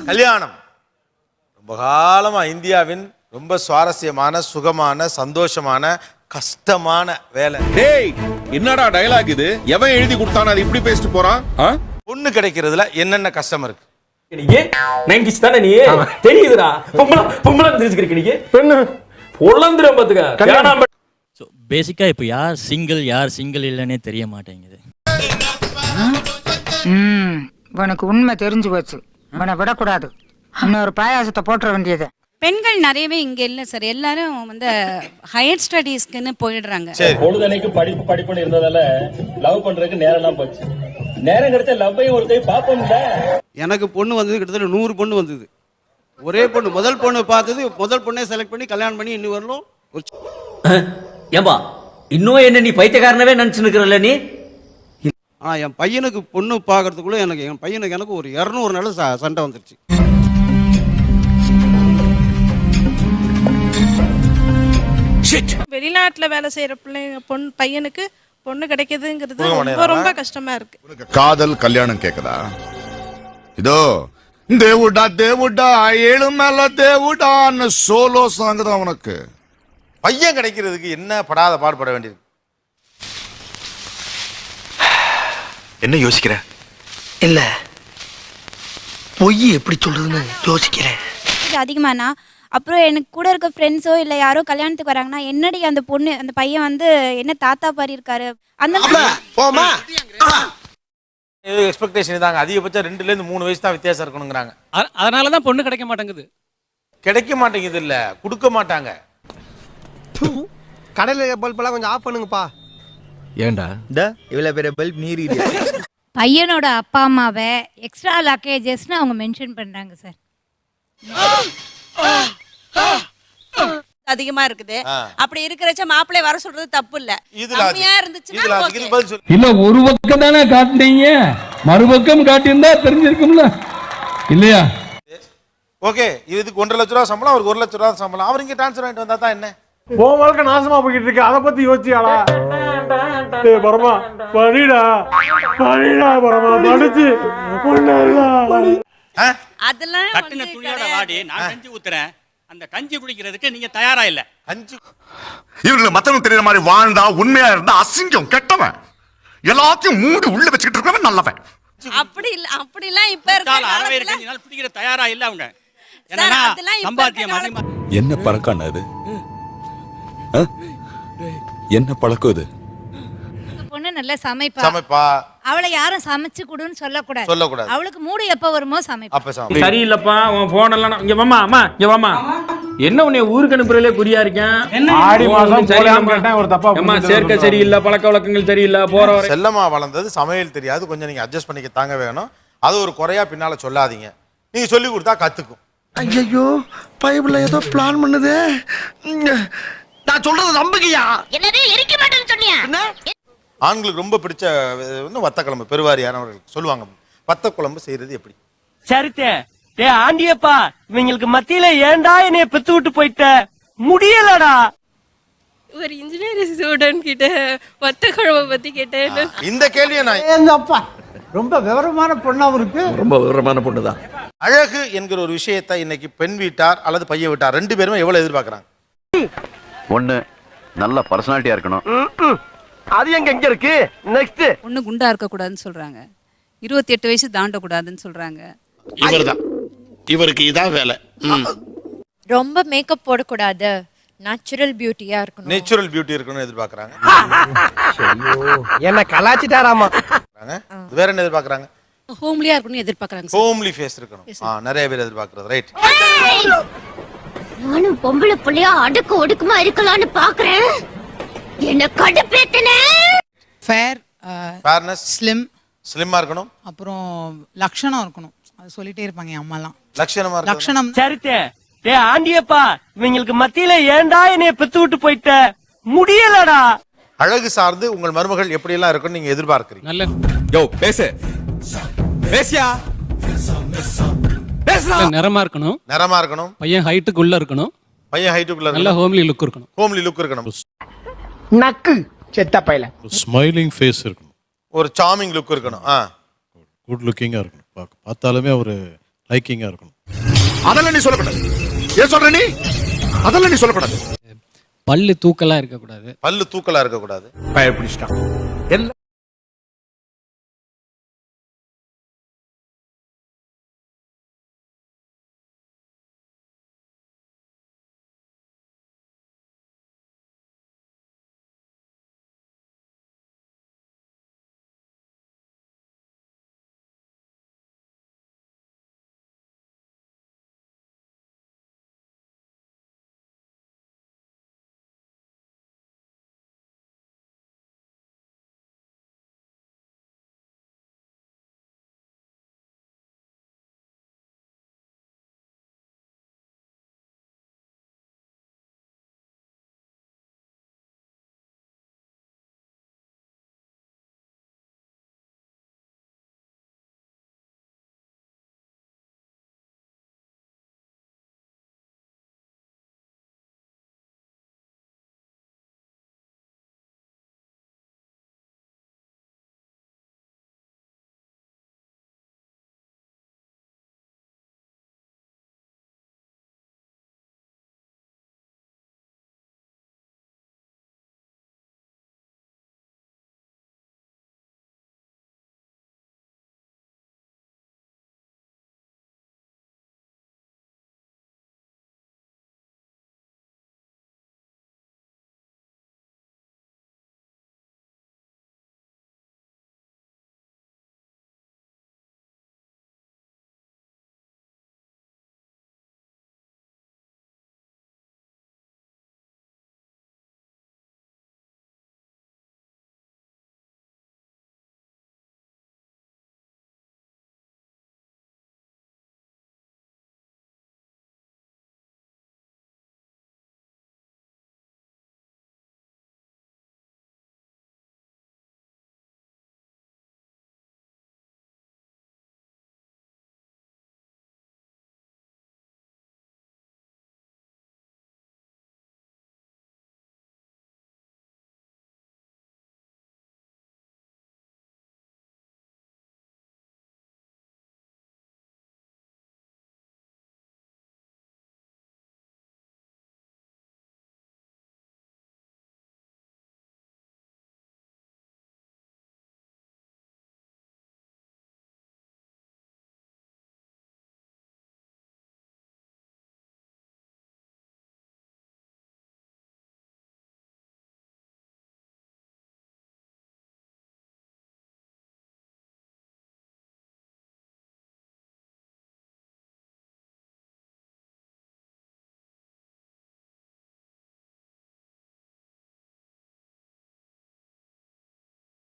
கல்யாணம் ரொம்ப காலமா இந்தியாவின் ரொம்ப சுவாரஸ்யமான, சுகமான, சந்தோஷமான, கஷ்டமான வேலை. டேய், என்னடா டயலாக் இது? எவன் எழுதி கொடுத்தானே அது இப்படி பேசிட்டு போறான்? பொண்ணு கிடைக்கிறதுல என்னென்ன கஷ்டம் இருக்கு? நீங்க 90s தானே நீ? தெரியுதுடா. பொம்பளை தெரிஞ்சுக்கிறீங்க நீங்க. பெண்ணு பொளந்திரம் பாத்துக்க. கல்யாணம் சோ பேசிக்கா இப்போ யார் சிங்கிள் இல்லனே தெரிய மாட்டேங்குது. உனக்கு உண்மை தெரிஞ்சு போச்சு. உன்னை விடக்கூடாது. இன்னொரு பாயாசத்தை போட்டுற வேண்டியது. பெண்கள் நிறையவே இங்க இல்ல சார். எல்லாரும் வந்து ஹையர் ஸ்டடீஸ்க்குன்னு போயிடுறாங்க. பொழுதனைக்கு படிப்புன்னு இருந்ததால லவ் பண்றதுக்கு நேரம் எல்லாம் போச்சு. நேரம் கிடைச்சா லவ்வையும் ஒரு கை பாப்போம்ல. எனக்கு பொண்ணு வந்தது கிட்டத்தட்ட 100 பொண்ணு வந்தது. ஒரே பொண்ணு, முதல் பொண்ணு பார்த்தது, முதல் பொண்ணே செலக்ட் பண்ணி கல்யாணம் பண்ணி இன்னும் வரலும். ஏம்பா இன்னும் என்ன நீ பைத்தியக்காரனவே நினைச்சு நிக்கிறல்ல நீ? ஆனா என் பையனுக்கு பொண்ணு பாக்குறதுக்குள்ள என் பையனுக்கு எனக்கு ஒரு 200 நாள் சண்டை வந்துருச்சு. வெளிநாட்டுல வேலை செய்யற பிள்ளைங்க பையனுக்கு பொண்ணு கிடைக்குதுங்கிறது ரொம்ப கஷ்டமா இருக்கு. காதல் கல்யாணம் கேக்குதா? இதோ தேவுடா தேவுடா ஏழு மேல தேவுடான்னு சோலோ சாங் தான் உனக்கு. பையன் கிடைக்கிறதுக்கு என்ன படாத பாடுபட வேண்டியது? என்ன யோசிக்கிற? இல்ல பொய் எப்படி சொல்றதுன்னு யோசிக்கிறேன். அதிகமானா அப்புறம் எனக்கு கூட இருக்க ஃப்ரெண்ட்ஸோ இல்ல யாரோ கல்யாணத்துக்கு வராங்கன்னா என்னடி அந்த பொண்ணு அந்த பையன் வந்து என்ன தாத்தா பாரி இருக்காரு அந்த போமா எக்ஸ்பெக்டேஷன் இதாங்க. அதிகபட்சம் 2 ல இருந்து 3 வயசு தான் வித்தியாசம் இருக்கணுங்கிறாங்க. அதனாலதான் பொண்ணு கிடைக்க மாட்டேங்குது. கிடைக்க மாட்டேங்குது இல்ல, கொடுக்க மாட்டாங்க. கடையில பல்பெல்லாம் கொஞ்சம் ஆஃப் பண்ணுங்கப்பா. ஏண்டா இவ்வளவு பெரிய பல்ப் நீரி? பையனோட அப்பா அம்மாவை எக்ஸ்ட்ரா லக்கேஜஸ்னு அவங்க மென்ஷன் பண்றாங்க சார். அதிகமா இருக்குது. அப்படி இருக்கிறச்ச மாப்பிள்ளை வர சொல்றது தப்பு இல்ல. கம்மியா இருந்துச்சுன்னா இல்ல ஒரு பக்கம் தானே காட்டுனீங்க, மறுபக்கம் காட்டியிருந்தா தெரிஞ்சிருக்கும்ல இல்லையா? ஓகே, இதுக்கு 1.5 லட்ச ரூபா சம்பளம், அவருக்கு 1 லட்ச ரூபா சம்பளம். அவர் இங்க ட்ரான்ஸ்ஃபர் ஆயிட்டு வந்தா தான் என்ன? உன் வாழ்க்கை நாசமா போயிட்டு இருக்கு. அதை பத்தி யோசிச்சாளா? பரமா படிடா படிடா பரமா படிச்சு அதெல்லாம் கட்டின துணியோட வாடி நான் கஞ்சி ஊத்துறேன். அந்த கஞ்சி குடிக்கிறதுக்கு நீங்க தயாரா இல்ல. கஞ்சி இவங்க மத்தவங்க தெரியற மாதிரி வாழ்ந்தா, உண்மையா இருந்தா அசிங்கம், கெட்டவன், எல்லாத்தையும் மூடி உள்ள வச்சுக்கிட்டு இருக்கவன் நல்லவன். அப்படி இல்ல, அப்படி எல்லாம் இப்ப இருக்க காலத்துல கஞ்சி நாள் குடிக்கிற தயாரா இல்ல அவங்க. என்னன்னா சம்பாத்தியம் அதிகமா. என்ன பழக்கம் அது? என்ன பழக்கம் இது? பொண்ணு நல்லா சமைப்பா. அவளை யாரும் சமைச்சு கொடுன்னு சொல்லக்கூடாது. அவளுக்கு மூடு எப்ப வருமோ சமைப்பா. சரியில்லப்பா உன் போன் எல்லாம் இங்க வாமா. அம்மா இங்க வாமா. என்ன உன்னை ஊருக்கு அனுப்புறதுல குறியா இருக்கேன். ஆடி மாசம் சரியில்லை ஒரு தப்பா. அம்மா சேர்க்க சரியில்லை, பழக்க வழக்கங்கள் சரியில்லை, போற வரை செல்லமா வளர்ந்தது, சமையல் தெரியாது, கொஞ்சம் நீங்க அட்ஜஸ்ட் பண்ணிக்க தாங்க வேணும். அது ஒரு குறையா பின்னால சொல்லாதீங்க. நீங்க சொல்லி கொடுத்தா கத்துக்கும். ஐயோ பைபிள்ல ஏதோ பிளான் பண்ணுதே. நான் சொல்றது நம்புகியா? என்னது எரிக்க மாட்டேன்னு சொன்னியா? ஆண்களுக்கு ரொம்ப பிடிச்ச வத்த குழம்பு, பெருவாரியானவர்கள் சொல்லுவாங்க. வத்த குழம்பு செய்யறது எப்படி? சரித்தே டே ஆண்டியப்பா, இவங்களுக்கு மத்தியில ஏன்டா என்னைய பெத்து விட்டு போயிட்ட? முடியலடா. ஒரு இன்ஜினியரிங் ஸ்டூடெண்ட் கிட்ட வத்த குழம்பு பத்தி கேட்டேன். இந்த கேள்வியை நான் ரொம்ப விவரமான பொண்ணாவும் இருக்கு. ரொம்ப விவரமான பொண்ணு தான். அழகு என்கிற ஒரு விஷயத்தை இன்னைக்கு பெண் வீட்டார் அல்லது பையன் வீட்டார் 2 பேருமே எவ்வளவு எதிர்பார்க்கறாங்க? ஒண்ணு நல்ல பர்சனாலிட்டியா இருக்கணும். அது எங்க இருக்கு? நெக்ஸ்ட் பொண்ணு குண்டா இருக்க கூடாதுன்னு சொல்றாங்க. 28 வயசு தாண்ட கூடாதுன்னு சொல்றாங்க. இவருக்கு இதான் வேலை. ரொம்ப மேக்கப் போடக்கூடாது, நேச்சுரல் பியூட்டியா இருக்கணும். நேச்சுரல் பியூட்டி இருக்கணும்னு எதிர்பார்க்கறாங்க. என்ன கலாச்சிட்டாராமா? வேற என்ன எதிர்பார்க்கறாங்க? ஹோம்லியா இருக்கணும்னு எதிர்பார்க்கறாங்க. ஹோம்லி ஃபேஸ் இருக்கணும். நிறைய பேர் எதிர்பார்க்கறது. ரைட். நானும் பொம்பளை புள்ளையா அடுக்கு ஒடுக்குமா இருக்கலாம்னு பாக்குறேன். என்ன கடுப்பேத்தனே. ஃபேர்னஸ், ஸ்லிம்மா இருக்கணும். அப்புறம் லட்சணம் இருக்கணும். அது சொல்லிட்டே இருப்பாங்க என் அம்மாலாம். லட்சணமா இருக்கணும். லட்சணம். சரித்தே டே ஆண்டியப்பா, இவங்களுக்கு மத்தியில ஏன்டா என்னைய பெத்து விட்டு போயிட்ட? முடியலடா. அழகு சார்ந்து உங்கள் மருமகள் எப்படி எல்லாம் இருக்குன்னு நீங்க எதிர்பார்க்கறீங்க? நல்ல யோ பேசு பேசியா. நிறமா இருக்கணும். நிறமா இருக்கணும். பையன் ஹைட்டுக்குள்ள இருக்கணும். பையன் ஹைட்டுக்குள்ள நல்ல ஹோம்லி லுக் இருக்கணும். ஹோம்லி லுக் இருக்கணும். நக்கு செத்த பையல. ஸ்மைலிங் ஃபேஸ் இருக்கணும், ஒரு சாமிங் லுக் இருக்கணும். குட் லுக்கிங்கா இருக்கணும், பார்த்தாலுமே ஒரு லைக்கிங்கா இருக்கணும். அதெல்லாம் நீ சொல்லக்கூடாது. ஏன் சொல்ற நீ? அதெல்லாம் நீ சொல்லக்கூடாது. பல்லு தூக்கலா இருக்க கூடாது. பல்லு தூக்கலா இருக்க கூடாது. பயப்பிடிச்சிட்டான்.